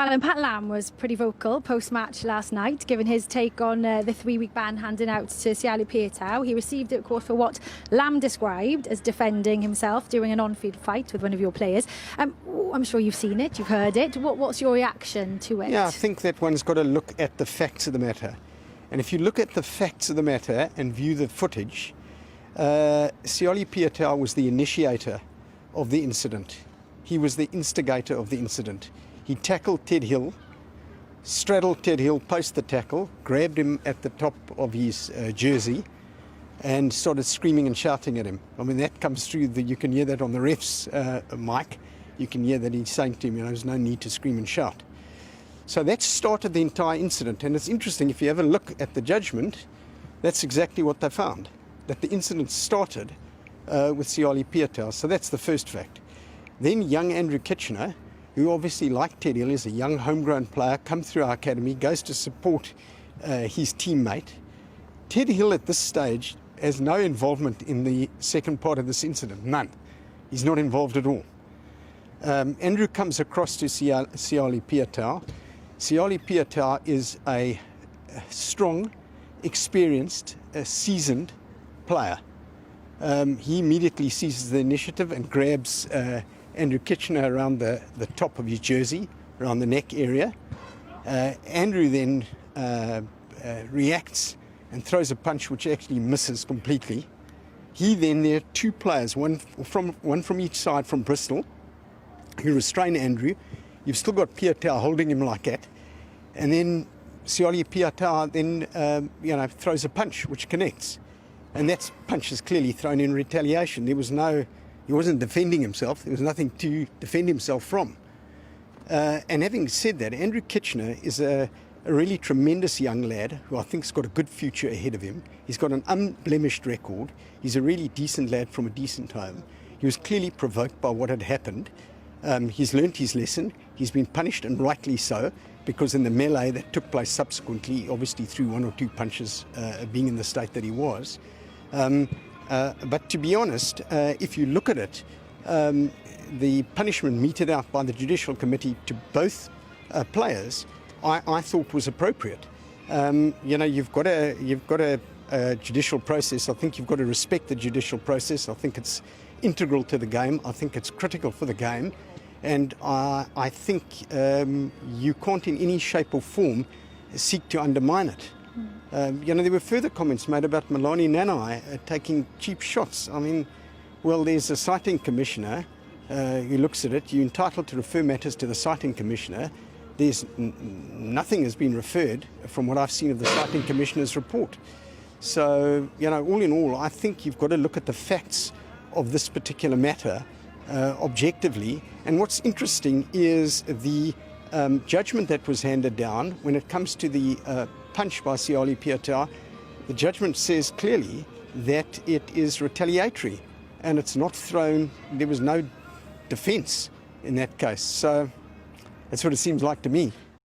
And Pat Lam was pretty vocal post-match last night, giving his take on the 3-week ban handing out to Siali Piutau. He received it, of course, for what Lam described as defending himself during an on-field fight with one of your players. I'm sure you've seen it, you've heard it. What's your reaction to it? Yeah, I think that one's got to look at the facts of the matter. And if you look at the facts of the matter and view the footage, Siali Piutau was the initiator of the incident. He was the instigator of the incident. He tackled Ted Hill, straddled Ted Hill post the tackle, grabbed him at the top of his jersey and started screaming and shouting at him. I mean, that comes through, you can hear that on the ref's mic. You can hear that he's saying to him, there's no need to scream and shout. So that started the entire incident. And it's interesting, if you have a look at the judgment, that's exactly what they found, that the incident started with Siali Piutau. So that's the first fact. Then young Andrew Kitchener, who obviously, like Ted Hill, is a young homegrown player, come through our academy, goes to support his teammate. Ted Hill at this stage has no involvement in the second part of this incident, none. He's not involved at all. Andrew comes across to Siali Piutau. Siali Piutau is a strong, experienced, seasoned player. He immediately seizes the initiative and grabs Andrew Kitchener around the top of his jersey, around the neck area. Andrew then reacts and throws a punch which actually misses completely. There are two players, one from each side from Bristol, who restrain Andrew. You've still got Piutau holding him like that. And then Siali Piutau then throws a punch which connects. And that punch is clearly thrown in retaliation. He wasn't defending himself. There was nothing to defend himself from. And having said that, Andrew Kitchener is a really tremendous young lad who I think has got a good future ahead of him. He's got an unblemished record. He's a really decent lad from a decent home. He was clearly provoked by what had happened. He's learnt his lesson. He's been punished, and rightly so, because in the melee that took place subsequently, obviously threw one or two punches, being in the state that he was. But to be honest, if you look at it, the punishment meted out by the Judicial Committee to both players, I thought was appropriate. You've got a judicial process. I think you've got to respect the judicial process. I think it's integral to the game. I think it's critical for the game. And I think you can't in any shape or form seek to undermine it. There were further comments made about Melani Nanai taking cheap shots. I mean, well, there's a citing commissioner who looks at it. You're entitled to refer matters to the citing commissioner. Nothing has been referred from what I've seen of the citing commissioner's report. So, all in all, I think you've got to look at the facts of this particular matter objectively. And what's interesting is the judgment that was handed down when it comes to the punch by Siali Piutau. The judgment says clearly that it is retaliatory and it's not thrown. There was no defence in that case. So that's what it seems like to me.